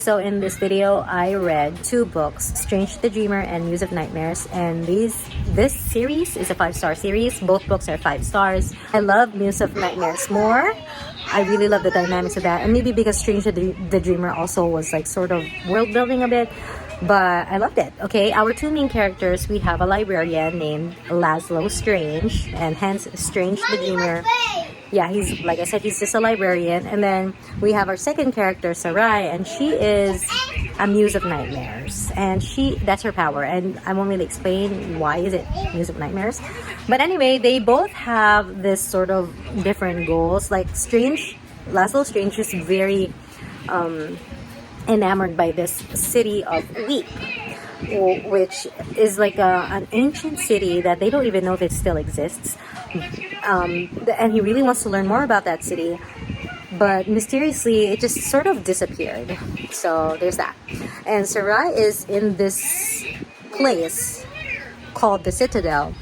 So in this video, I read 2 books, Strange the Dreamer and Muse of Nightmares, and this series is a 5-star series. Both books are 5 stars. I love Muse of Nightmares more. I really love the dynamics of that, and maybe because Strange the Dreamer also was like sort of world building a bit, but I loved it. Okay, our 2 main characters, we have a librarian named Laszlo Strange, and hence Strange the Dreamer. Yeah, he's, like I said, he's just a librarian. And then we have our second character, Sarai, and she is a Muse of Nightmares. And that's her power. And I won't really explain why is it Muse of Nightmares. But anyway, they both have this sort of different goals. Like Laszlo Strange is very enamored by this city of Weep, which is like an ancient city that they don't even know if it still exists. And he really wants to learn more about that city, but mysteriously it just sort of disappeared. So there's that. And Sarai is in this place called the Citadel,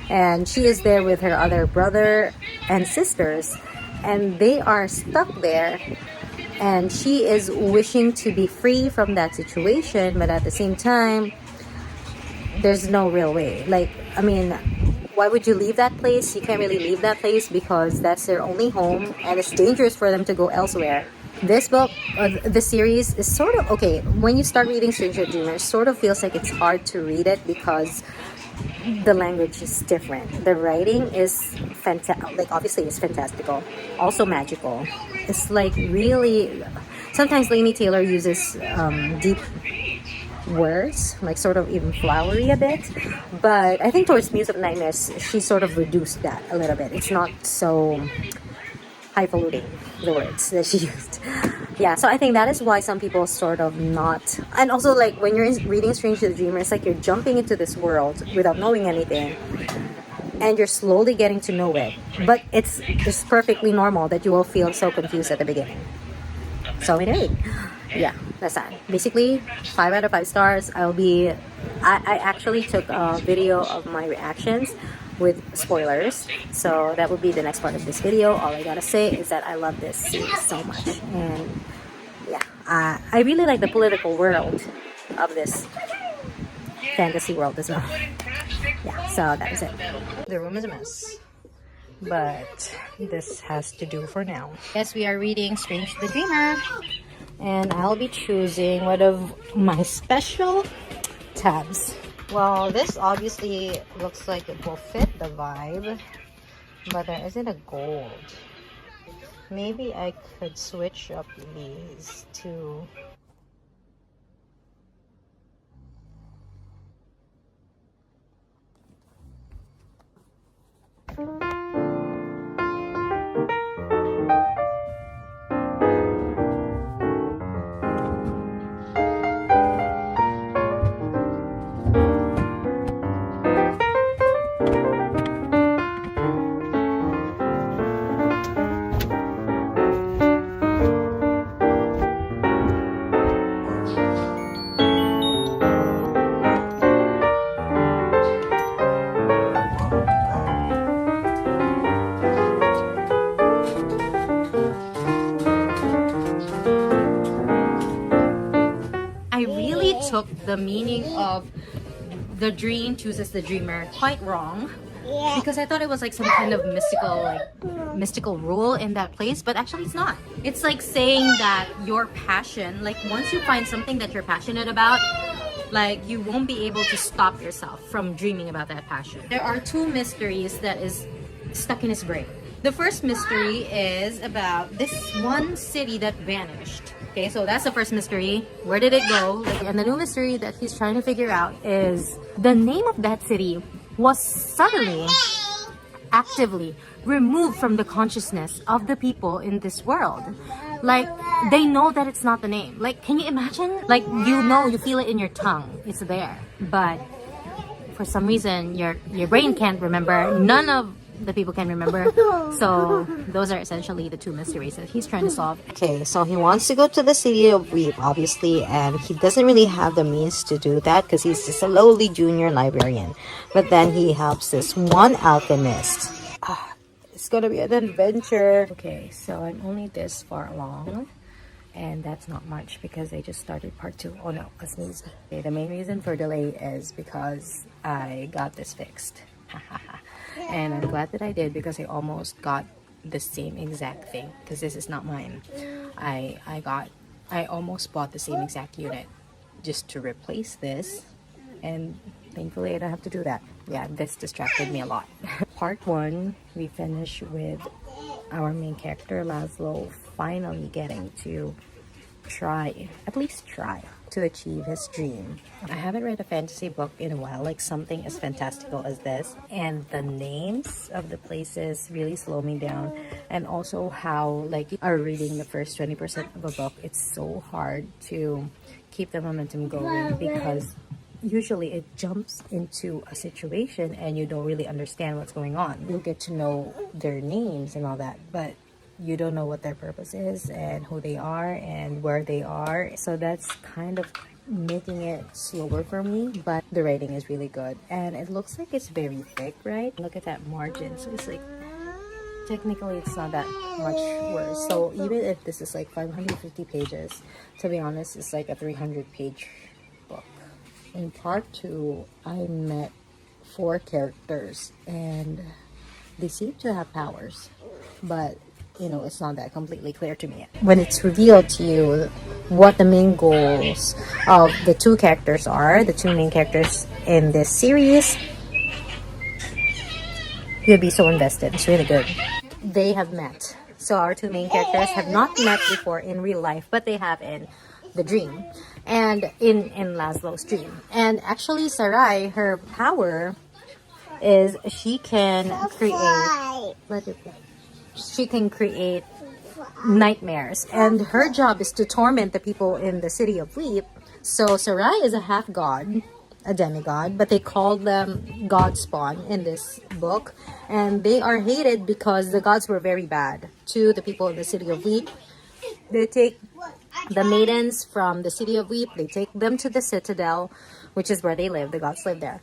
and she is there with her other brother and sisters, and they are stuck there, and she is wishing to be free from that situation, but at the same time there's no real way. Like, I mean, why would you leave that place? You can't really leave that place because that's their only home, and it's dangerous for them to go elsewhere. This book, this series is sort of, okay, when you start reading Strange the Dreamer, it sort of feels like it's hard to read it because the language is different. The writing is fantastic, like obviously it's fantastical, also magical. It's like really, sometimes Laini Taylor uses deep words, like sort of even flowery a bit, but I think towards Muse of Nightmares she sort of reduced that a little bit. It's not so highfalutin, the words that she used. Yeah, so I think that is why some people sort of not, and also like when you're reading Strange the Dreamer, it's like you're jumping into this world without knowing anything, and you're slowly getting to know it, but it's perfectly normal that you will feel so confused at the beginning. So anyway, yeah, that's that. Basically, 5 out of 5 stars. I actually took a video of my reactions with spoilers, so that would be the next part of this video. All I gotta say is that I love this series so much, and yeah, I really like the political world of this fantasy world as well. Yeah, so that is it. The room is a mess, but this has to do for now. Yes, we are reading Strange the Dreamer, and I'll be choosing one of my special tabs. Well, this obviously looks like it will fit the vibe, but there isn't a gold. Maybe I could switch up these two. Took the meaning of the dream chooses the dreamer quite wrong, because I thought it was like some kind of mystical rule in that place, but actually it's not. It's like saying that your passion, like once you find something that you're passionate about, like you won't be able to stop yourself from dreaming about that passion. There are 2 mysteries that is stuck in his brain. The first mystery is about this one city that vanished. Okay, so that's the first mystery. Where did it go? And the new mystery that he's trying to figure out is the name of that city was suddenly, actively removed from the consciousness of the people in this world. Like, they know that it's not the name. Like, can you imagine? Like, you feel it in your tongue. It's there. But for some reason, your brain can't remember. None of the people can remember. So those are essentially the 2 mysteries that he's trying to solve. Okay, so he wants to go to the city of Weep, obviously, and he doesn't really have the means to do that because he's just a lowly junior librarian. But then he helps this one alchemist. It's gonna be an adventure. Okay, so I'm only this far along, And that's not much because I just started part 2. Oh no, a sneeze. Okay, the main reason for delay is because I got this fixed. And I'm glad that I did because I almost got the same exact thing because this is not mine. I almost bought the same exact unit just to replace this, and thankfully I don't have to do that. Yeah, this distracted me a lot. Part 1, we finished with our main character Laszlo finally getting to at least try to achieve his dream. I haven't read a fantasy book in a while, like something as fantastical as this, and the names of the places really slow me down. And also how, like, you are reading the first 20% of a book, it's so hard to keep the momentum going because usually it jumps into a situation and you don't really understand what's going on. You'll get to know their names and all that, but you don't know what their purpose is and who they are and where they are. So that's kind of making it slower for me, but the writing is really good. And it looks like it's very thick, right? Look at that margin. So it's like, technically it's not that much worse. So even if this is like 550 pages, to be honest, it's like a 300-page book. In part 2, I met 4 characters and they seem to have powers, but you know, it's not that completely clear to me. When it's revealed to you what the main goals of the 2 characters are, the 2 main characters in this series, you'll be so invested. It's really good. They have met. So our 2 main characters have not met before in real life, but they have in the dream and in Laszlo's dream. And actually Sarai, her power is she can create nightmares, and her job is to torment the people in the city of Leap. So Sarai is a half god, a demigod, but they call them god spawn in this book, and they are hated because the gods were very bad to the people in the city of Leap. They take the maidens from the city of Leap, they take them to the citadel, which is where they live. The gods live there.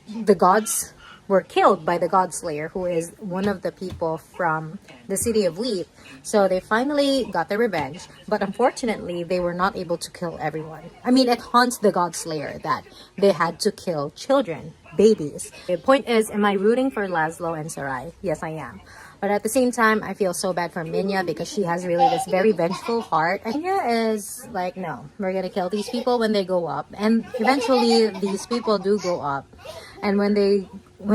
The gods were killed by the God Slayer, who is one of the people from the city of Leap. So they finally got their revenge, but unfortunately they were not able to kill everyone. I mean, it haunts the God Slayer that they had to kill children, babies. The point is, am I rooting for Laszlo and Sarai? Yes, I am. But at the same time, I feel so bad for Minya because she has really this very vengeful heart. And Minya is like, no, we're gonna kill these people when they go up. And eventually these people do go up. And when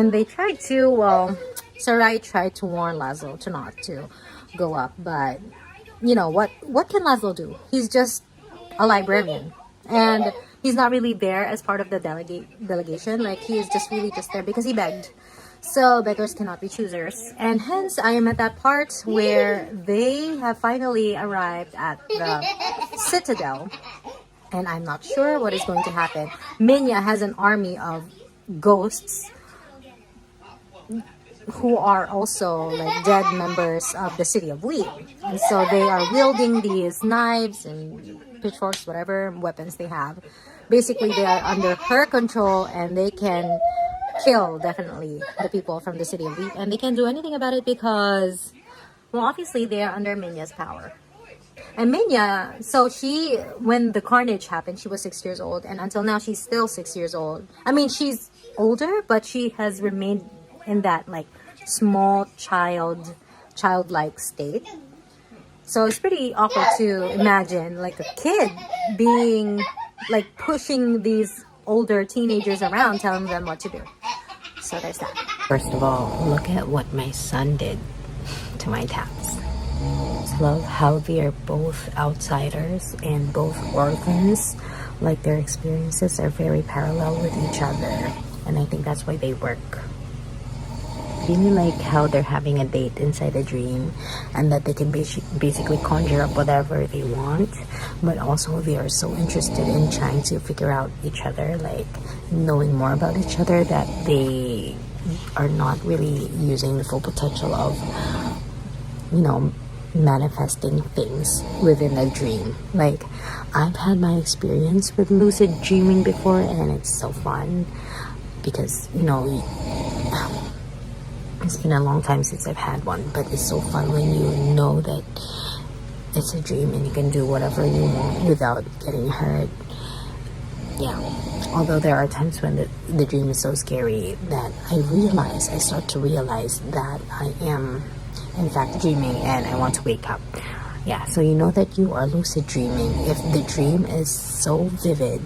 they tried to, well, Sarai tried to warn Laszlo to not to go up, but you know what can Laszlo do? He's just a librarian, and he's not really there as part of the delegation. Like, he is just really just there because he begged. So beggars cannot be choosers, and hence I am at that part where they have finally arrived at the citadel, and I'm not sure what is going to happen. Minya has an army of ghosts who are also like dead members of the city of Leap, and so they are wielding these knives and pitchforks, whatever weapons they have. Basically they are under her control, and they can kill definitely the people from the city of Leap, and they can't do anything about it because, well, obviously they are under Minya's power. And Minya, so when the carnage happened, she was 6 years old, and until now she's still 6 years old. I mean, she's older, but she has remained in that like small childlike state. So it's pretty awkward to imagine like a kid being like pushing these older teenagers around, telling them what to do. So there's that. First of all, look at what my son did to my tats. I love how they are both outsiders and both orphans. Like, their experiences are very parallel with each other, and I think that's why they work. Really like how they're having a date inside a dream, and that they can basically conjure up whatever they want, but also they are so interested in trying to figure out each other, like knowing more about each other, that they are not really using the full potential of, you know, manifesting things within a dream. Like, I've had my experience with lucid dreaming before, and it's so fun because, you know, it's been a long time since I've had one, but it's so fun when you know that it's a dream and you can do whatever you want without getting hurt. Yeah, although there are times when the dream is so scary that I start to realize that I am in fact dreaming and I want to wake up. Yeah, so you know that you are lucid dreaming if the dream is so vivid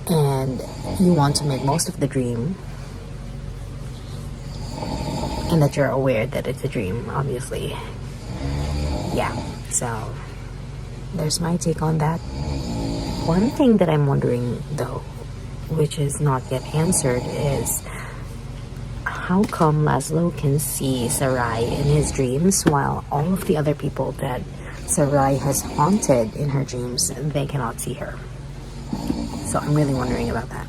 and you want to make most of the dream, and that you're aware that it's a dream, obviously. Yeah, so there's my take on that. One thing that I'm wondering though, which is not yet answered, is how come Laszlo can see Sarai in his dreams while all of the other people that Sarai has haunted in her dreams, they cannot see her. So I'm really wondering about that.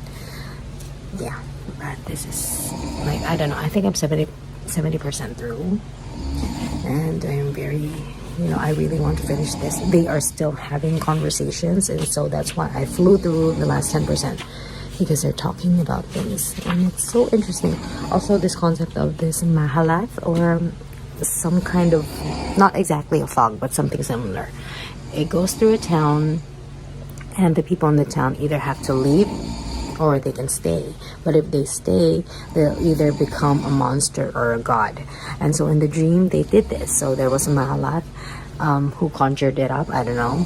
Yeah, but this is like, I don't know, I think I'm 70% through, and I'm very, I really want to finish this. They are still having conversations, and so that's why I flew through the last 10%, because they're talking about things and it's so interesting. Also, this concept of this mahalath, or some kind of, not exactly a fog, but something similar. It goes through a town and the people in the town either have to leave or they can stay. But if they stay, they'll either become a monster or a god. And so in the dream, they did this. So there was a Mahalath who conjured it up, I don't know.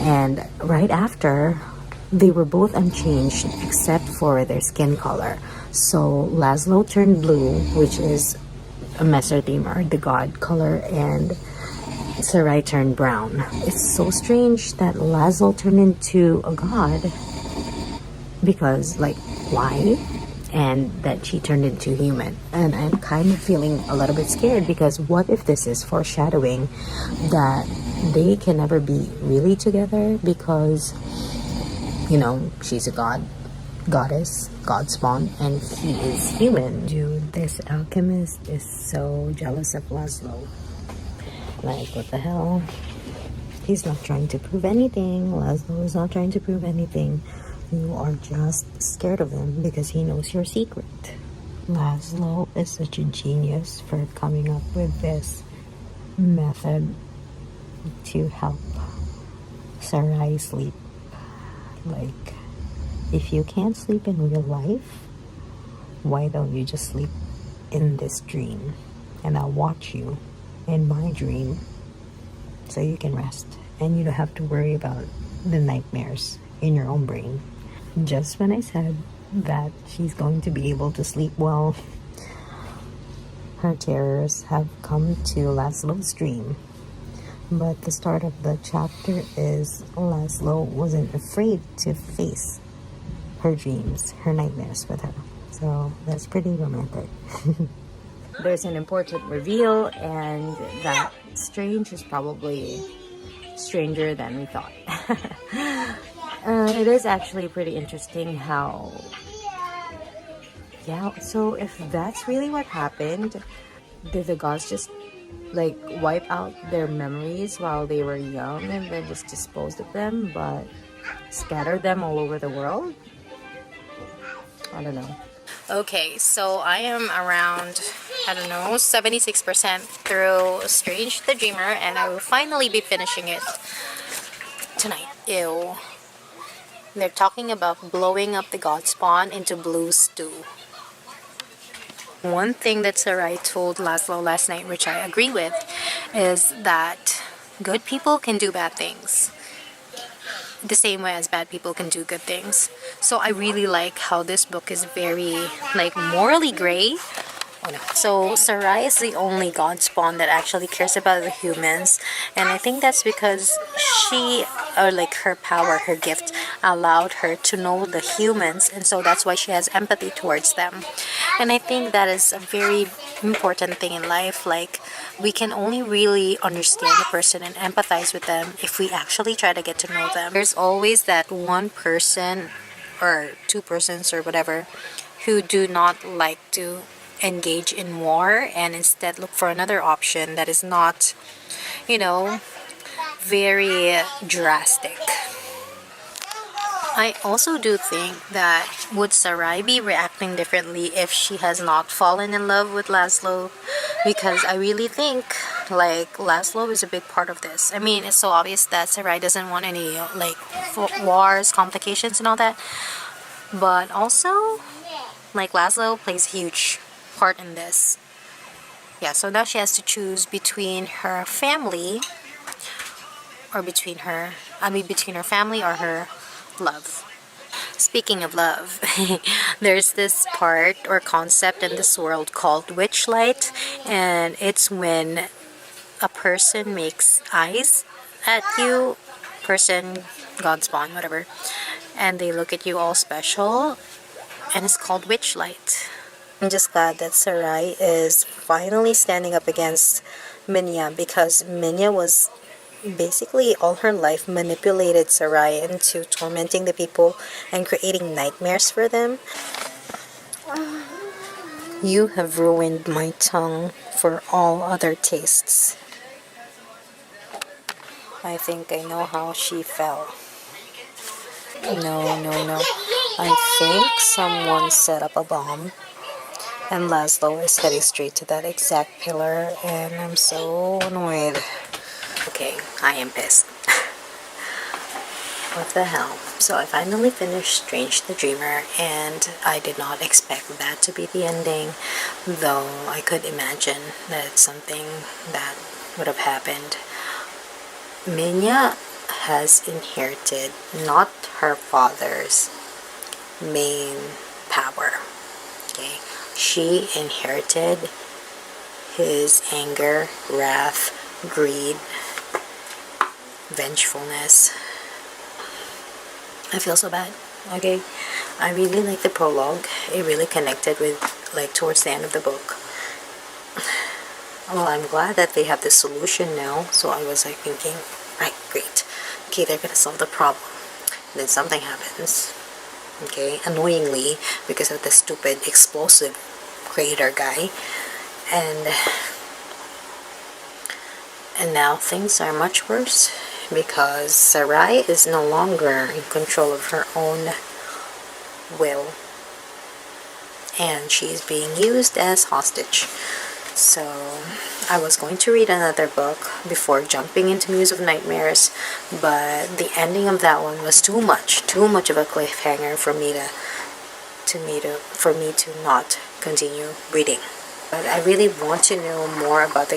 And right after, they were both unchanged except for their skin color. So Laszlo turned blue, which is a Messer-Dreamer, the god color, and Sarai turned brown. It's so strange that Laszlo turned into a god, because like, why? And that she turned into human. And I'm kind of feeling a little bit scared, because what if this is foreshadowing that they can never be really together, because she's a goddess, god spawn, and he is human. Dude, this alchemist is so jealous of Laszlo. Like, what the hell? He's not trying to prove anything. Laszlo is not trying to prove anything. You are just scared of him because he knows your secret. Laszlo is such a genius for coming up with this method to help Sarai sleep. Like, if you can't sleep in real life, why don't you just sleep in this dream? And I'll watch you in my dream so you can rest and you don't have to worry about the nightmares in your own brain. Just when I said that she's going to be able to sleep well, her terrors have come to Laszlo's dream. But the start of the chapter is Laszlo wasn't afraid to face her dreams, her nightmares with her. So that's pretty romantic. There's an important reveal, and that strange is probably stranger than we thought. It is actually pretty interesting how, so if that's really what happened, did the gods just like wipe out their memories while they were young and then just disposed of them, but scattered them all over the world? I don't know. Okay, so I am around, 76% through Strange the Dreamer, and I will finally be finishing it tonight. Ew. They're talking about blowing up the god spawn into blue stew. One thing that Sarai told Laszlo last night, which I agree with, is that good people can do bad things the same way as bad people can do good things. So I really like how this book is very morally gray. So Sarai is the only god spawn that actually cares about the humans, and I think that's because she, or her power, her gift, allowed her to know the humans, and so that's why she has empathy towards them. And I think that is a very important thing in life. We can only really understand a person and empathize with them if we actually try to get to know them. There's always that one person or two persons or whatever who do not like to engage in war and instead look for another option that is not, very drastic. I also do think that would Sarai be reacting differently if she has not fallen in love with Laszlo? because I really think like Laszlo is a big part of this. I mean, it's so obvious that Sarai doesn't want any like wars, complications, and all that, but also like Laszlo plays a huge part in this. Yeah, so now she has to choose between her family or between her, I mean, between her family or her love. Speaking of love, there's this part or concept in this world called witchlight, and it's when a person makes eyes at you, person, God spawn, whatever, and they look at you all special, and it's called witchlight. I'm just glad that Sarai is finally standing up against Minya, because Minya was basically all her life manipulated Sarai into tormenting the people and creating nightmares for them. You have ruined my tongue for all other tastes. I think I know how she fell. No, no, no. I think someone set up a bomb, and Laszlo is heading straight to that exact pillar, and I'm so annoyed. Okay, I am pissed. What the hell? So I finally finished Strange the Dreamer, and I did not expect that to be the ending, though I could imagine that it's something that would have happened. Minya has inherited not her father's main power. Okay, she inherited his anger, wrath, greed, vengefulness. I feel so bad. Okay, I really like the prologue. It really connected with, like, towards the end of the book. Well, I'm glad that they have the solution now. So I was like thinking, right, great. Okay, they're gonna solve the problem. And then something happens. Okay, annoyingly, because of the stupid explosive creator guy. And now things are much worse, because Sarai is no longer in control of her own will, and she's being used as hostage. So I was going to read another book before jumping into Muse of Nightmares, but the ending of that one was too much of a cliffhanger for me to not continue reading. But I really want to know more about the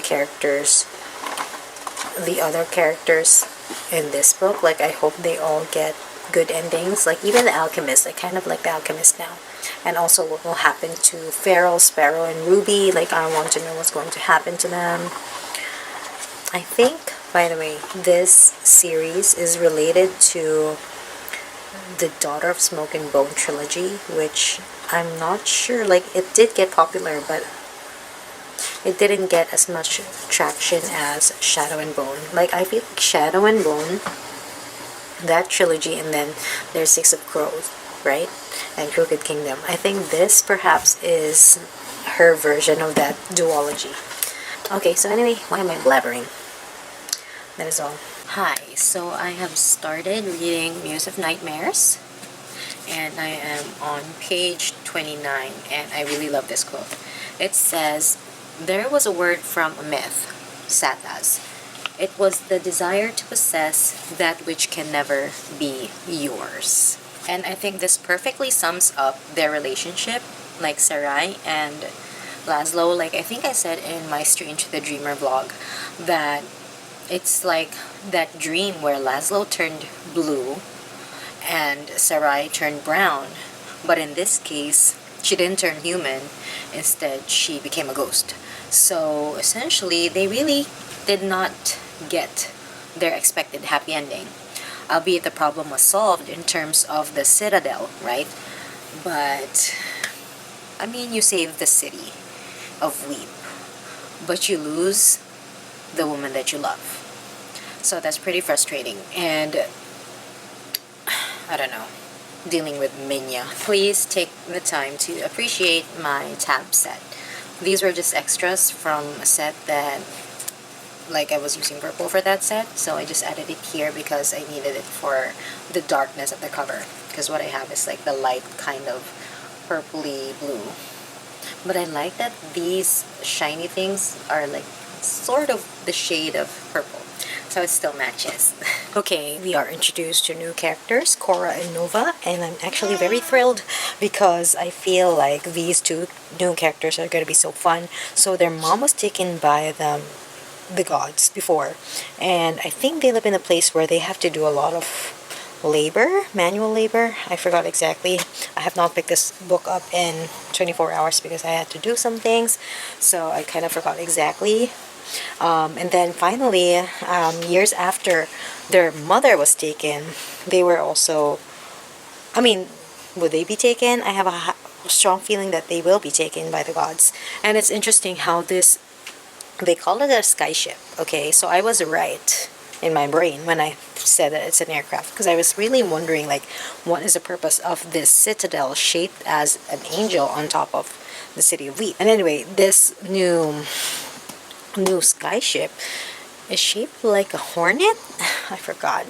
other characters in this book. Like, I hope they all get good endings. Like, even the Alchemist, I kind of like the Alchemist now. And also what will happen to Feral, Sparrow, and Ruby. Like, I want to know what's going to happen to them. I think, by the way, this series is related to the Daughter of Smoke and Bone trilogy, which I'm not sure. Like, it did get popular, but it didn't get as much traction as Shadow and Bone. Like, I feel like Shadow and Bone, that trilogy, and then there's Six of Crows, right? And Crooked Kingdom. I think this perhaps is her version of that duology. Okay, so anyway, why am I blabbering? That is all. Hi, so I have started reading Muse of Nightmares, and I am on page 29, and I really love this quote. It says, "There was a word from a myth, satas. It was the desire to possess that which can never be yours." And I think this perfectly sums up their relationship, like Sarai and Laszlo. Like, I think I said in my Strange the Dreamer vlog that it's like that dream where Laszlo turned blue and Sarai turned brown. But in this case, she didn't turn human. Instead, she became a ghost. So essentially, they really did not get their expected happy ending. Albeit the problem was solved in terms of the citadel, right? But, I mean, you save the city of Weep, but you lose the woman that you love. So that's pretty frustrating. And, I don't know, dealing with Minya. Please take the time to appreciate my tab set. These were just extras from a set that, like, I was using purple for that set, so I just added it here because I needed it for the darkness of the cover, because what I have is like the light kind of purpley blue. But I like that these shiny things are like sort of the shade of purple, so it still matches. Okay, we are introduced to new characters, Cora and Nova, and I'm actually very thrilled because I feel like these two new characters are going to be so fun. So their mom was taken by the gods before, and I think they live in a place where they have to do a lot of labor, manual labor. I forgot exactly. I have not picked this book up in 24 hours because I had to do some things, so I kind of forgot exactly. And then finally, years after their mother was taken, they were also, I mean, would they be taken? I have a strong feeling that they will be taken by the gods. And it's interesting how this, they call it a skyship. Okay, so I was right in my brain when I said that it's an aircraft, because I was really wondering, like, what is the purpose of this citadel shaped as an angel on top of the city of Wheat. And anyway, this new skyship is shaped like a hornet. I forgot.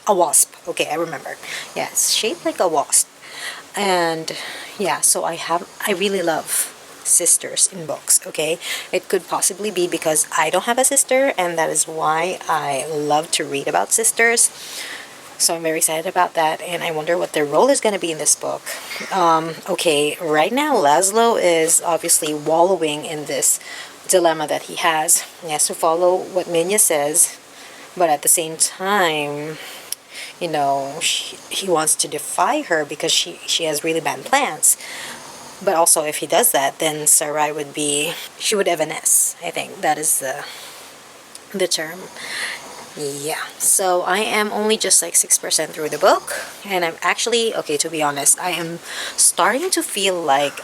A wasp. Okay, I remember. Yeah, it's shaped like a wasp. And yeah, so I really love sisters in books. Okay, it could possibly be because I don't have a sister, and that is why I love to read about sisters. So I'm very excited about that, and I wonder what their role is going to be in this book. Okay, right now Laszlo is obviously wallowing in this dilemma that he has. He has to follow what Minya says, but at the same time, you know, he wants to defy her because she has really bad plans. But also, if he does that, then Sarai would be, she would evanesce. I think that is the term. Yeah, so I am only just like 6% through the book, and I'm actually, okay, to be honest, I am starting to feel like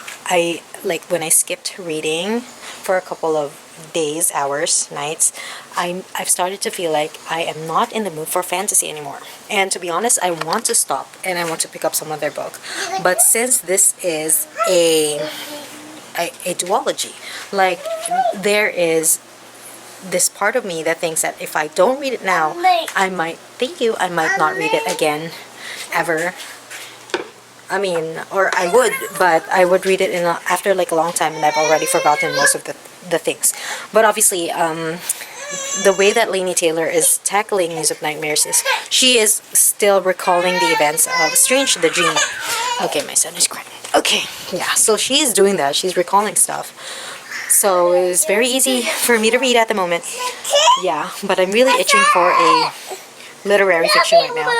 when I skipped reading for a couple of days, hours, nights, I've started to feel like I am not in the mood for fantasy anymore. And to be honest, I want to stop and I want to pick up some other book. But since this is a duology, like, there is this part of me that thinks that if I don't read it now, I might, thank you, I might not read it again ever. I mean, or I would, but I would read it after like a long time, and I've already forgotten most of the things. But obviously, the way that Laini Taylor is tackling Muse of Nightmares is she is still recalling the events of Strange the Dreamer. Okay, my son is crying. Okay, yeah, so she is doing that. She's recalling stuff. So it's very easy for me to read at the moment. Yeah, but I'm really itching for a literary fiction right now.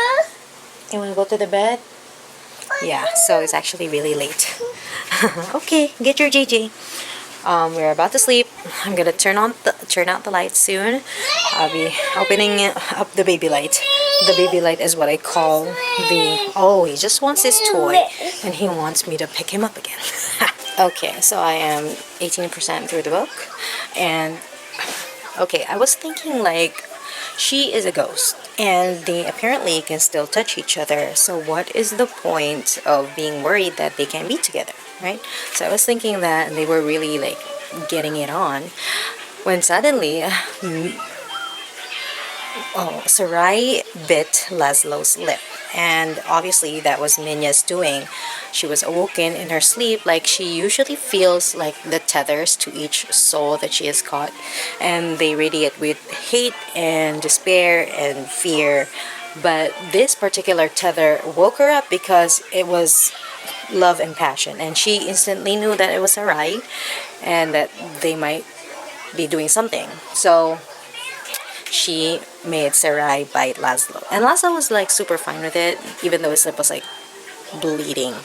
You want to go to the bed? Yeah, so it's actually really late. Okay, get your JJ. We're about to sleep. I'm gonna turn out the lights soon. I'll be opening up the baby light. The baby light is what I call the, oh, he just wants his toy and he wants me to pick him up again. Okay, so I am 18% through the book, and okay, I was thinking, like, she is a ghost and they apparently can still touch each other, so what is the point of being worried that they can't be together, right? So I was thinking that they were really like getting it on, when suddenly Sarai bit Laszlo's lip, and obviously that was Minya's doing. She was awoken in her sleep, like she usually feels like the tethers to each soul that she has caught, and they radiate with hate and despair and fear. But this particular tether woke her up because it was love and passion, and she instantly knew that it was Sarai and that they might be doing something. So she made Sarai bite Laszlo, and Laszlo was like super fine with it, even though his lip was like bleeding.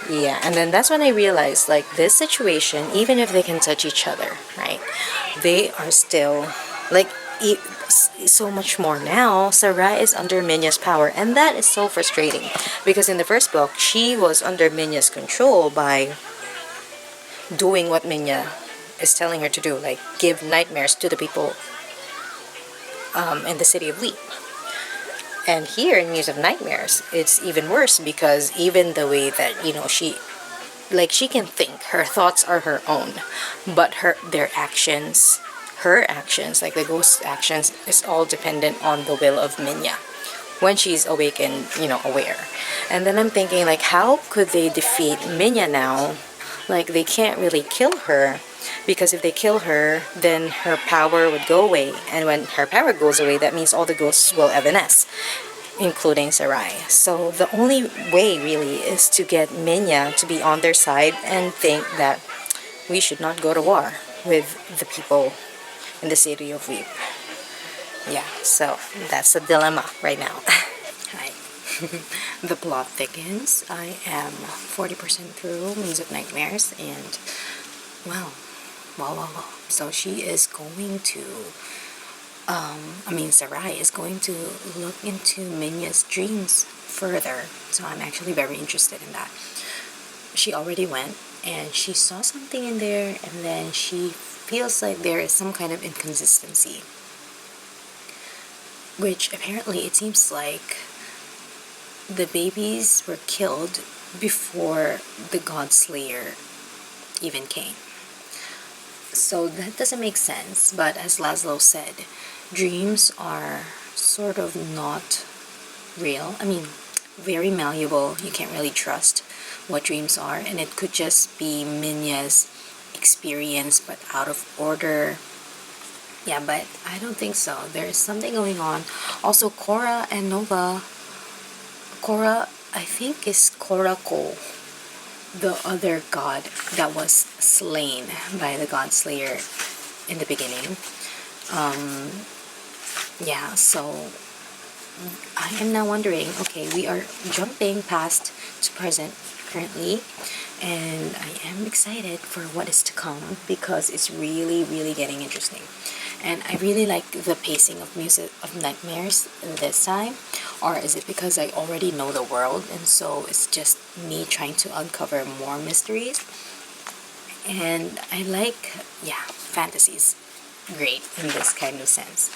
Yeah, and then that's when I realized, like, this situation, even if they can touch each other, right, they are still like so much more now. Sarai is under Minya's power, and that is so frustrating because in the first book she was under Minya's control by doing what Minya is telling her to do, like give nightmares to the people in the city of Leap. And here in Muse of Nightmares, it's even worse because even the way that, you know, she can think, her thoughts are her own, but her actions, like the ghost's actions, is all dependent on the will of Minya when she's awake and, you know, aware. And then I'm thinking, like, how could they defeat Minya now like they can't really kill her, because if they kill her, then her power would go away, and when her power goes away, that means all the ghosts will evanesce, including Sarai. So the only way really is to get Minya to be on their side and think that we should not go to war with the people in the city of Weep. Yeah, so that's the dilemma right now. Hi. The plot thickens. I am 40% through Muse of Nightmares, and wow. So she is going to Sarai is going to look into Minya's dreams further. So I'm actually very interested in that. She already went and she saw something in there, and then she feels like there is some kind of inconsistency. Which apparently it seems like the babies were killed before the God Slayer even came. So that doesn't make sense, but as Laszlo said, dreams are sort of not real. I mean, very malleable. You can't really trust what dreams are, and it could just be Minya's experience but out of order. Yeah, but I don't think so. There's something going on. Also, Korra and Nova. Korra, I think, is Korako, the other god that was slain by the God Slayer in the beginning. Yeah, so I am now wondering, okay, we are jumping past to present currently, and I am excited for what is to come, because it's really getting interesting. And I really like the pacing of Muse of Nightmares this time. Or is it because I already know the world, and so it's just me trying to uncover more mysteries? And I like, yeah, fantasy's great in this kind of sense.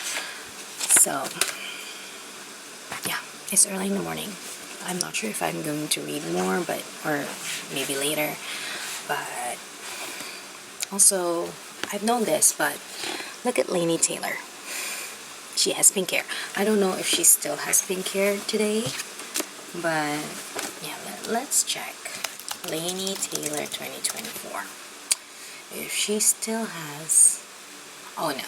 So, yeah, it's early in the morning. I'm not sure if I'm going to read more, or maybe later. But also, I've known this, but look at Laini Taylor. She has pink hair. I don't know if she still has pink hair today, but yeah, let's check. Laini Taylor 2024. If she still has... Oh no.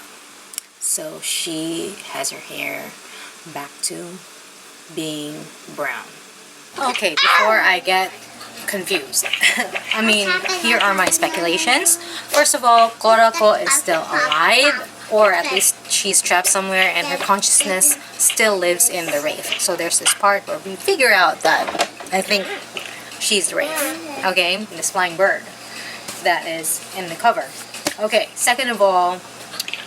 So she has her hair back to being brown. Okay, before I get confused. I mean, here are my speculations. First of all, Korako is still alive, or at least she's trapped somewhere and her consciousness still lives in the Wraith. So there's this part where we figure out that I think she's the Wraith. Okay, this flying bird that is in the cover. Okay, second of all,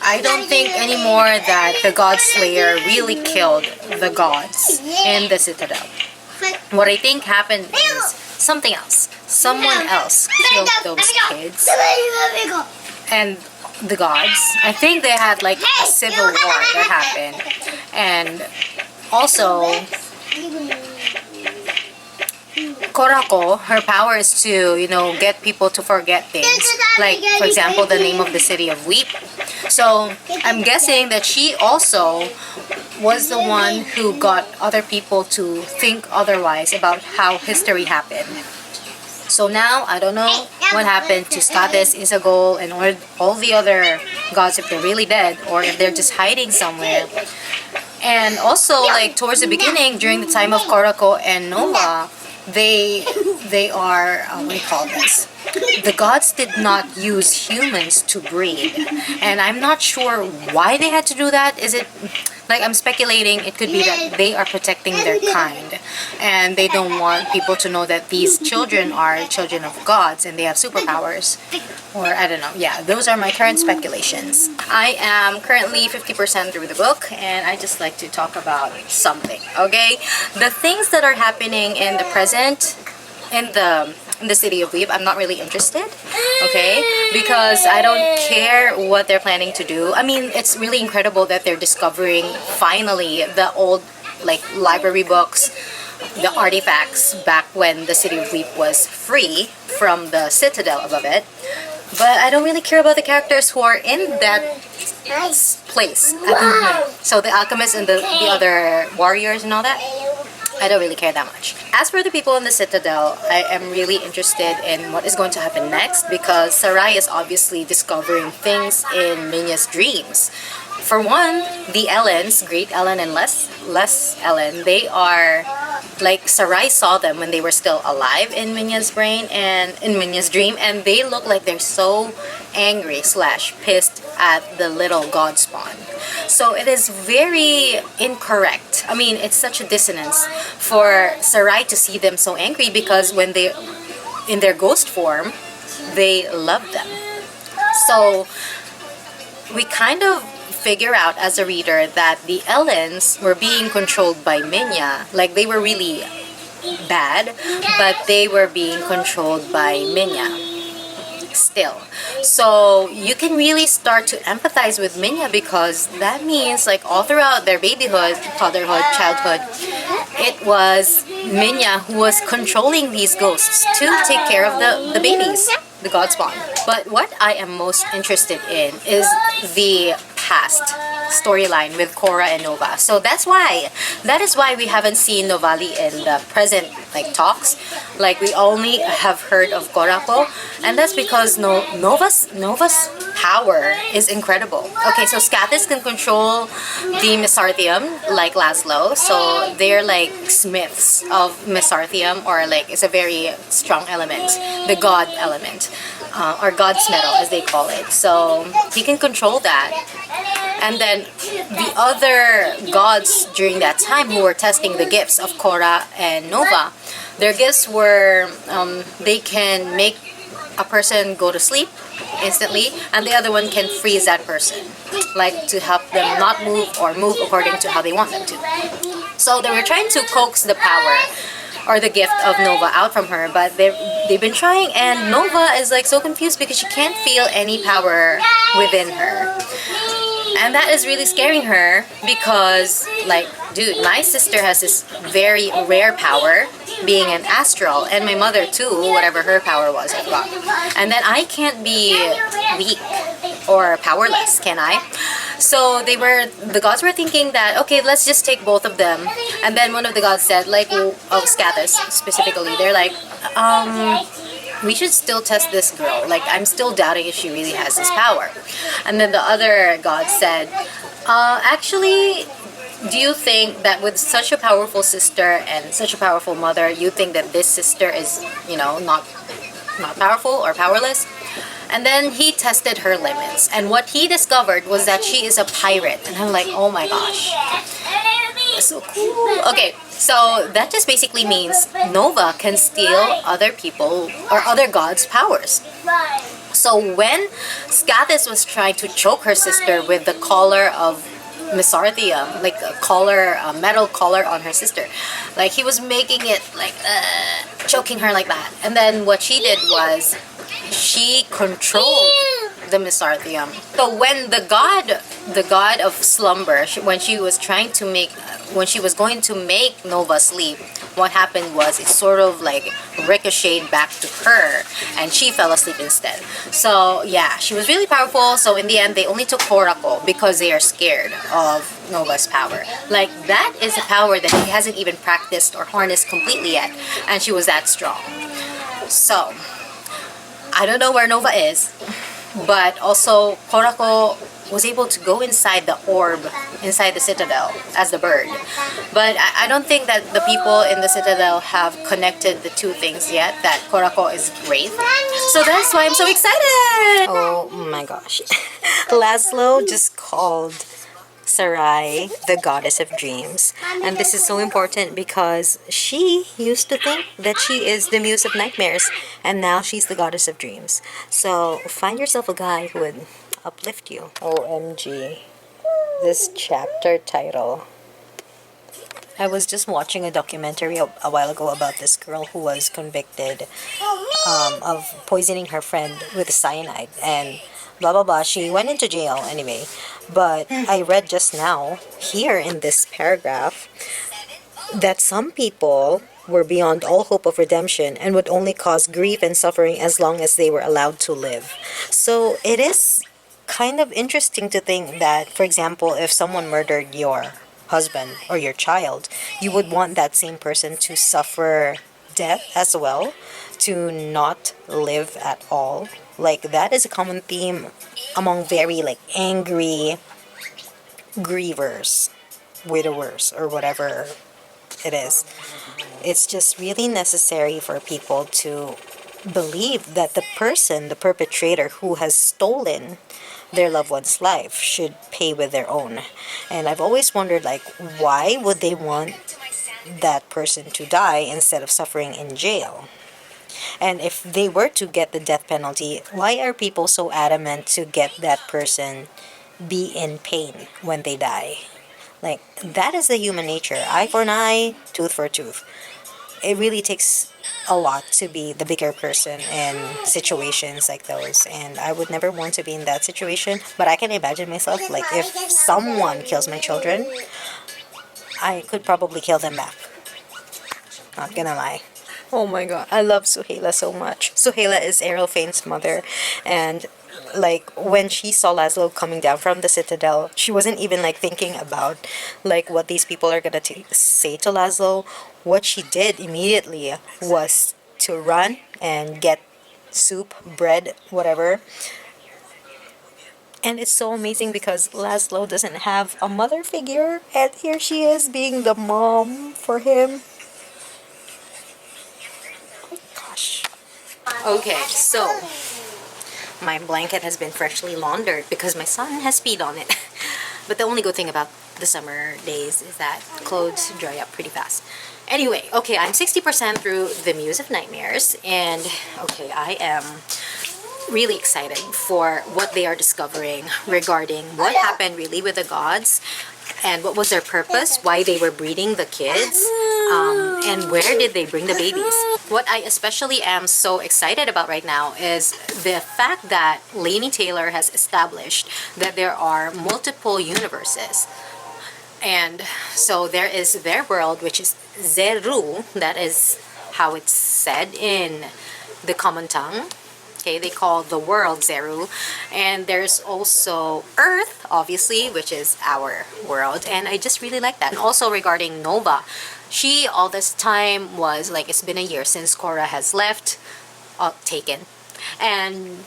I don't think anymore that the God Slayer really killed the gods in the Citadel. What I think happened is something else. Someone else killed those kids and the gods. I think they had like a civil war that happened. And also, Korako, her power is to, get people to forget things. Like, for example, the name of the city of Weep. So, I'm guessing that she also was the one who got other people to think otherwise about how history happened. So now, I don't know what happened to Status, Isagol, and all the other gods, if they're really dead, or if they're just hiding somewhere. And also, like, towards the beginning, during the time of Korako and Nova, they are, what do you call this? The gods did not use humans to breed. And I'm not sure why they had to do that. Is it, like, I'm speculating it could be that they are protecting their kind. And they don't want people to know that these children are children of gods and they have superpowers. Or, I don't know. Yeah, those are my current speculations. I am currently 50% through the book, and I just like to talk about something, okay? The things that are happening in the present, in the city of Weep, I'm not really interested, okay? Because I don't care what they're planning to do. I mean, it's really incredible that they're discovering, finally, the old, like, library books, the artifacts back when the city of Weep was free from the citadel above it. But I don't really care about the characters who are in that place at the moment. So the alchemists and the other warriors and all that. I don't really care that much. As for the people in the Citadel, I am really interested in what is going to happen next because Sarai is obviously discovering things in Minya's dreams. For one, the Ellens, Great Ellen and Less Ellen, they are like Sarai saw them when they were still alive in Minya's brain and in Minya's dream, and they look like they're so angry / pissed at the little god spawn. So it is very incorrect. I mean, it's such a dissonance for Sarai to see them so angry because when they in their ghost form, they love them. So we kind of figure out as a reader that the Ellens were being controlled by Minya. Like they were really bad, but they were being controlled by Minya still. So you can really start to empathize with Minya because that means like all throughout their babyhood, toddlerhood, childhood, it was Minya who was controlling these ghosts to take care of the babies, the god spawn. But what I am most interested in is the past storyline with Korra and Nova. So that is why we haven't seen Novali in the present like talks. Like we only have heard of Korako, and that's because Nova's power is incredible. Okay, so Scathis can control the Mesarthium like Laszlo, so they're like smiths of Mesarthium, or like it's a very strong element, the god element, or god's metal as they call it. So he can control that. And then the other gods during that time who were testing the gifts of Korra and Nova, their gifts were they can make a person go to sleep instantly, and the other one can freeze that person, like to help them not move or move according to how they want them to. So they were trying to coax the power or the gift of Nova out from her, but they've been trying, and Nova is like so confused because she can't feel any power within her. And that is really scaring her because, like, dude, my sister has this very rare power, being an astral, and my mother too, whatever her power was, I forgot. And then I can't be weak or powerless, can I? So the gods were thinking that, okay, let's just take both of them. And then one of the gods said, like, of Scathis specifically, they're like, we should still test this girl. Like, I'm still doubting if she really has this power. And then the other god said, actually, do you think that with such a powerful sister and such a powerful mother, you think that this sister is, you know, not powerful or powerless? And then he tested her limits. And what he discovered was that she is a pirate. And I'm like, oh my gosh. That's so cool. Okay, so that just basically means Nova can steal other people or other gods' powers. So when Scathis was trying to choke her sister with the collar of Mesarthium, like a collar, a metal collar on her sister, like he was making it like choking her like that. And then what she did was she controlled the Mesarthium. So when the god of slumber, when she was going to make Nova sleep, what happened was it sort of like ricocheted back to her, and she fell asleep instead. So yeah, she was really powerful. So in the end, they only took Korako because they are scared of Nova's power. Like, that is a power that he hasn't even practiced or harnessed completely yet, and she was that strong. So I don't know where Nova is, but also Korako was able to go inside the orb, inside the Citadel, as the bird. But I don't think that the people in the Citadel have connected the two things yet, that Korako is great. So that's why I'm so excited! Oh my gosh. Laszlo just called Sarai the goddess of dreams. And this is so important because she used to think that she is the muse of nightmares, and now she's the goddess of dreams. So find yourself a guy who would uplift you. OMG. This chapter title. I was just watching a documentary a while ago about this girl who was convicted of poisoning her friend with cyanide, and blah blah blah. She went into jail anyway. But I read just now here in this paragraph that some people were beyond all hope of redemption and would only cause grief and suffering as long as they were allowed to live. So it is kind of interesting to think that, for example, if someone murdered your husband or your child, you would want that same person to suffer death as well, to not live at all. Like, that is a common theme among very like angry grievers, widowers, or whatever it is. It's just really necessary for people to believe that the person, the perpetrator who has stolen their loved one's life, should pay with their own. And I've always wondered, like, why would they want that person to die instead of suffering in jail? And if they were to get the death penalty, why are people so adamant to get that person be in pain when they die? Like, that is the human nature. Eye for an eye, tooth for a tooth. It really takes a lot to be the bigger person in situations like those, and I would never want to be in that situation. But I can imagine myself, like, if someone kills my children, I could probably kill them back. Not gonna lie. Oh my god, I love Suhaila so much. Suhaila is Errol Fane's mother, and like, when she saw Laszlo coming down from the citadel, she wasn't even like thinking about like what these people are gonna say to Laszlo. What she did immediately was to run and get soup, bread, whatever. And it's so amazing because Laszlo doesn't have a mother figure, and here she is being the mom for him. Gosh. Okay, so my blanket has been freshly laundered because my son has peed on it. But the only good thing about the summer days is that clothes dry up pretty fast. Anyway, okay, I'm 60% through The Muse of Nightmares, and okay, I am really excited for what they are discovering regarding what happened really with the gods, and what was their purpose, why they were breeding the kids, and where did they bring the babies. What I especially am so excited about right now is the fact that Laini Taylor has established that there are multiple universes. And so there is their world, which is Zeru, that is how it's said in the common tongue. Okay, they call the world Zeru. And there's also Earth, obviously, which is our world. And I just really like that. And also regarding Nova, she all this time was like, it's been a year since Korra has left, taken. And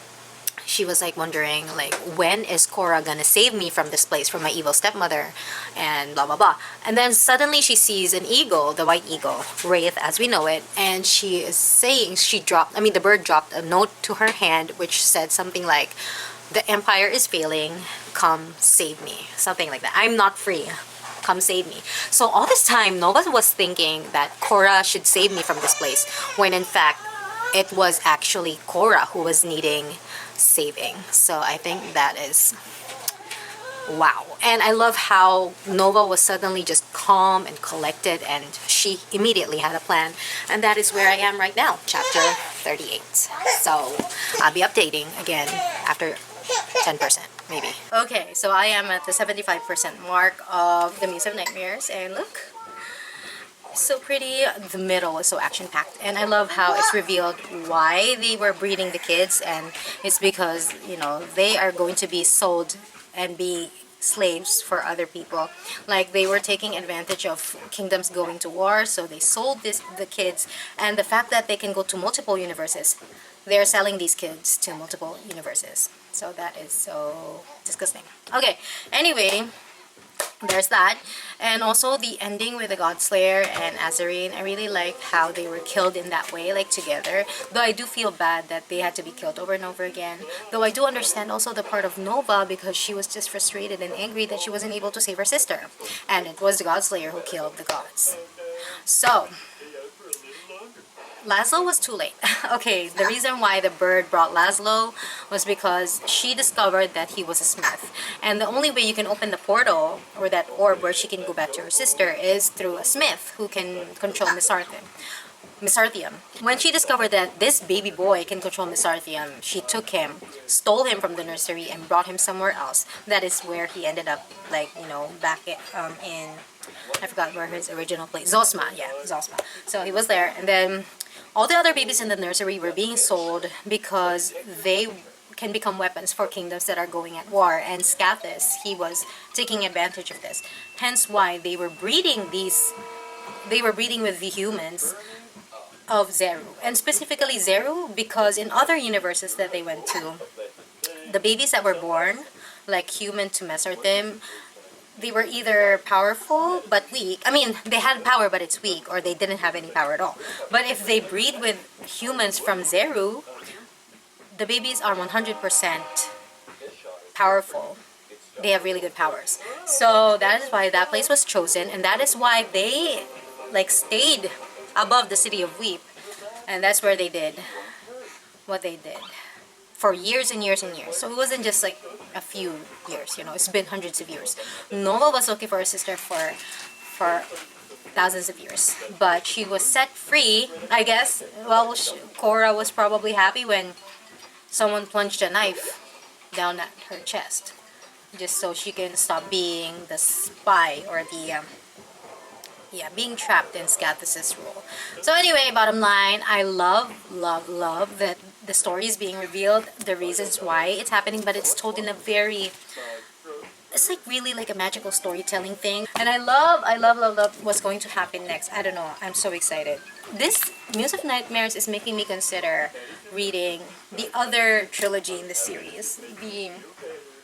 she was like wondering, like, when is Korra gonna save me from this place, from my evil stepmother, and blah blah blah. And then suddenly she sees an eagle, the white eagle, Wraith as we know it, and she is saying, the bird dropped a note to her hand which said something like, the empire is failing, come save me, something like that. I'm not free, come save me. So all this time Nova was thinking that Korra should save me from this place, when in fact it was actually Korra who was needing saving. So I think that is wow. And I love how Nova was suddenly just calm and collected, and she immediately had a plan. And that is where I am right now, chapter 38. So I'll be updating again after 10% maybe. Okay, so I am at the 75% mark of The Muse of Nightmares, and look, so pretty. The middle is so action-packed, and I love how it's revealed why they were breeding the kids, and it's because, you know, they are going to be sold and be slaves for other people. Like, they were taking advantage of kingdoms going to war, so they sold the kids. And the fact that they can go to multiple universes, they're selling these kids to multiple universes. So that is so disgusting. Okay, anyway, there's that. And also the ending with the Godslayer and Azarine, I really like how they were killed in that way, like together. Though I do feel bad that they had to be killed over and over again. Though I do understand also the part of Nova, because she was just frustrated and angry that she wasn't able to save her sister. And it was the Godslayer who killed the gods. So Laszlo was too late. Okay, the reason why the bird brought Laszlo was because she discovered that he was a smith. And the only way you can open the portal, or that orb where she can go back to her sister, is through a smith who can control Misarthium. When she discovered that this baby boy can control Misarthium, she took him, stole him from the nursery, and brought him somewhere else. That is where he ended up, like, you know, back in, I forgot where his original place, Zosma, yeah, Zosma. So he was there, and then all the other babies in the nursery were being sold because they can become weapons for kingdoms that are going at war. And Scathis, he was taking advantage of this. Hence why they were breeding with the humans of Zeru. And specifically Zeru, because in other universes that they went to, the babies that were born, like human to Mesarthim, they were either powerful but weak. I mean, they had power but it's weak, or they didn't have any power at all. But if they breed with humans from Zeru, the babies are 100% powerful. They have really good powers. So that is why that place was chosen, and that is why they like stayed above the city of Weep, and that's where they did what they did for years and years and years. So it wasn't just like a few years, you know, it's been hundreds of years. Nova was looking for her sister for thousands of years, but she was set free, I guess. Well, Korra was probably happy when someone plunged a knife down at her chest, just so she can stop being the spy, or the being trapped in Scathis' rule. So anyway, bottom line, I love that the story is being revealed, the reasons why it's happening, but it's told in a very, it's like really like a magical storytelling thing. And I love what's going to happen next. I don't know, I'm so excited. This Muse of Nightmares is making me consider reading the other trilogy in the series. The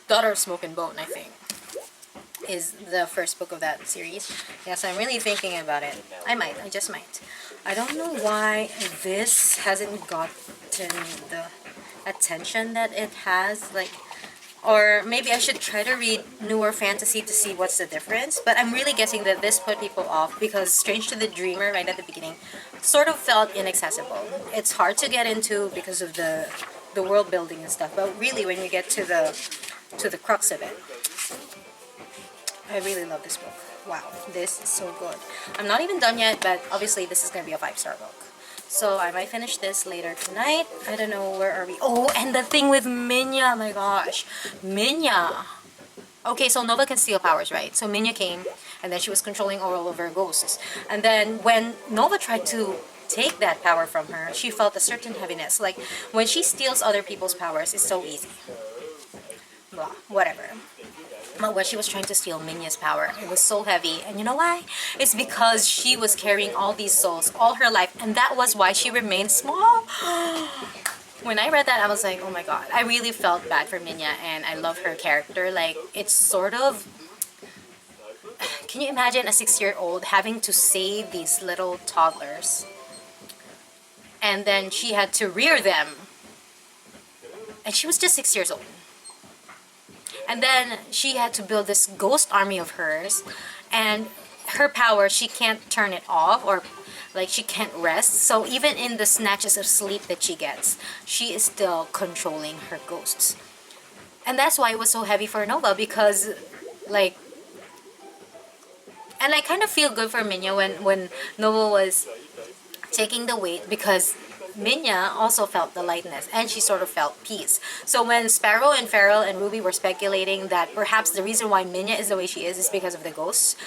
Daughter of Smoke and Bone, I think, is the first book of that series. Yeah, so I'm really thinking about it. I just might. I don't know why this hasn't gotten the attention that it has, like, or maybe I should try to read newer fantasy to see what's the difference. But I'm really guessing that this put people off because Strange to the Dreamer, right at the beginning, sort of felt inaccessible. It's hard to get into because of the world building and stuff, but really when you get to the crux of it, I really love this book. Wow, this is so good. I'm not even done yet, but obviously this is going to be a 5-star book. So I might finish this later tonight. I don't know, where are we? Oh, and the thing with Minya, oh my gosh. Minya. Okay, so Nova can steal powers, right? So Minya came, and then she was controlling all of her ghosts. And then when Nova tried to take that power from her, she felt a certain heaviness. Like, when she steals other people's powers, it's so easy. Blah, whatever. But when she was trying to steal Minya's power, it was so heavy. And you know why? It's because she was carrying all these souls all her life, and that was why she remained small. When I read that, I was like, oh my god. I really felt bad for Minya, and I love her character. Like, it's sort of... Can you imagine a 6-year-old having to save these little toddlers? And then she had to rear them. And she was just 6 years old. And then she had to build this ghost army of hers, and her power, she can't turn it off, or like she can't rest. So even in the snatches of sleep that she gets, she is still controlling her ghosts. And that's why it was so heavy for Nova, because like, and I kind of feel good for Minya when Nova was taking the weight, because Minya also felt the lightness, and she sort of felt peace. So when Sparrow and Farrell and Ruby were speculating that perhaps the reason why Minya is the way she is because of the ghosts,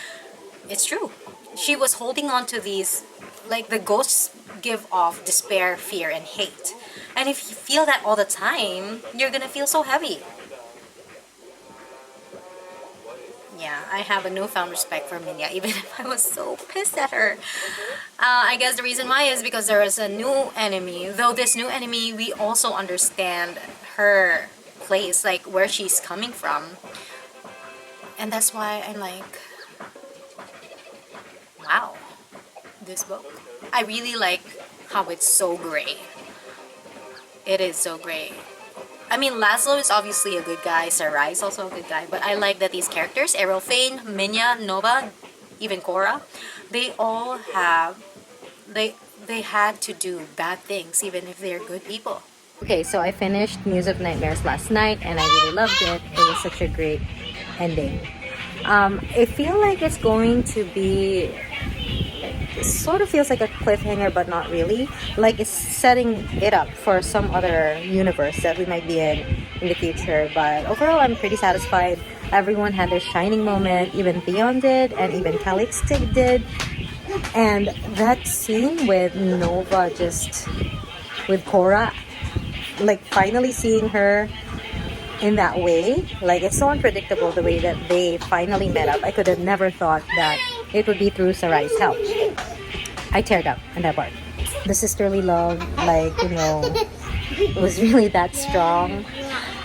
it's true. She was holding on to these, like, the ghosts give off despair, fear, and hate. And if you feel that all the time, you're gonna feel so heavy. Yeah, I have a newfound respect for Minya, even if I was so pissed at her. I guess the reason why is because there is a new enemy. Though this new enemy, we also understand her place, like where she's coming from. And that's why I'm like, wow, this book. I really like how it's so gray. It is so gray. I mean, Laszlo is obviously a good guy, Sarai is also a good guy, but I like that these characters, Errolfane, Minya, Nova, even Korra, they all have, they had to do bad things even if they're good people. Okay, so I finished Muse of Nightmares last night and I really loved it. It was such a great ending. I feel like it's going to be, it sort of feels like a cliffhanger, but not really. Like it's setting it up for some other universe that we might be in the future. But overall, I'm pretty satisfied. Everyone had their shining moment. Even Theon did, and even Calixte did. And that scene with Nova just with Korra, like finally seeing her in that way, like it's so unpredictable the way that they finally met up. I could have never thought that it would be through Sarai's help. I teared up in that part. The sisterly love, like, you know, was really that strong.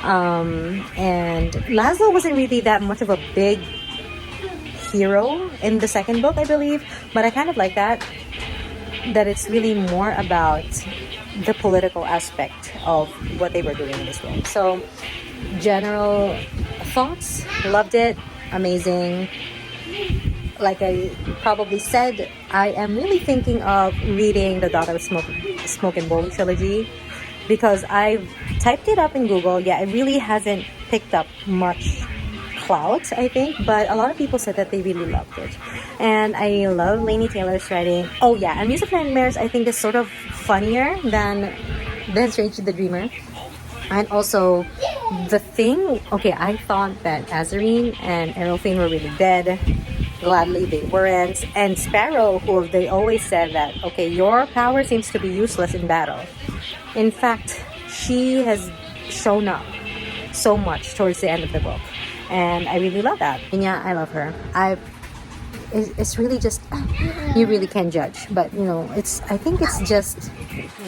And Laszlo wasn't really that much of a big hero in the second book, I believe, but I kind of like that it's really more about the political aspect of what they were doing in this book. So general thoughts, loved it, amazing. Like I probably said, I am really thinking of reading the Daughter of Smoke and Bone trilogy, because I've typed it up in Google. Yeah, it really hasn't picked up much clout, I think, but a lot of people said that they really loved it. And I love Laini Taylor's writing. Oh yeah, and Muse of Nightmares I think is sort of funnier than Strange the Dreamer. And also the thing, okay, I thought that Azarine and Aerofane were really dead. Gladly they weren't. And Sparrow, who they always said that, okay, your power seems to be useless in battle. In fact, she has shown up so much towards the end of the book, and I really love that. And yeah, I love her. It's really just, you really can't judge, but you know, I think it's just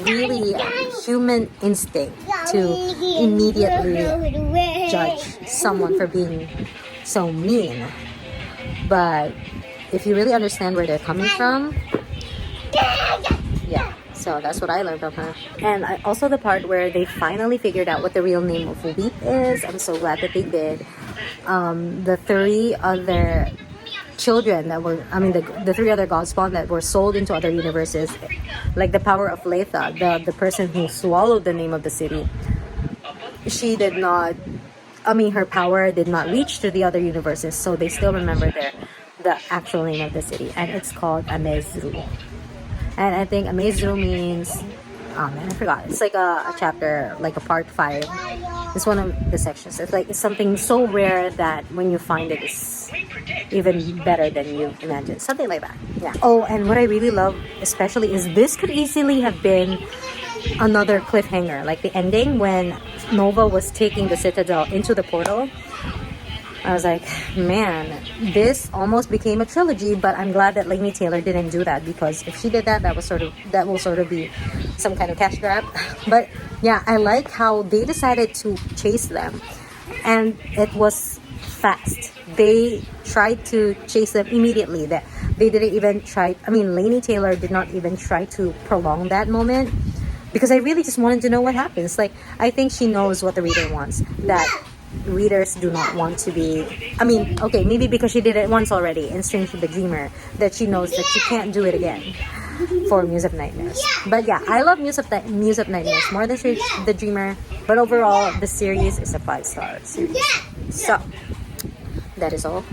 really human instinct to immediately judge someone for being so mean. But if you really understand where they're coming from, yeah. So that's what I learned from her. And also the part where they finally figured out what the real name of Weep is. I'm so glad that they did. The three other children that were, the three other godspawn that were sold into other universes, like the power of Letha, the person who swallowed the name of the city, she did not, her power did not reach to the other universes, so they still remember the actual name of the city, and it's called Amezru. And I think Amezru means, oh man, I forgot. It's like a chapter, like a part 5. It's one of the sections. It's something so rare that when you find it, it's even better than you imagined. Something like that. Yeah. Oh, and what I really love, especially, is this could easily have been another cliffhanger, like the ending when Nova was taking the Citadel into the portal. I was like, man, this almost became a trilogy, but I'm glad that Laini Taylor didn't do that, because if she did that, that will sort of be some kind of cash grab. But yeah, I like how they decided to chase them, and it was fast. They tried to chase them immediately. That they didn't even try. Laini Taylor did not even try to prolong that moment, because I really just wanted to know what happens. Like, I think she knows what the reader wants. That readers do not want to be, okay, maybe because she did it once already in Strange the Dreamer, that she knows that she can't do it again for Muse of Nightmares. But yeah, I love Muse of Nightmares more than Strange the Dreamer, but overall the series is a 5-star series. So that is all.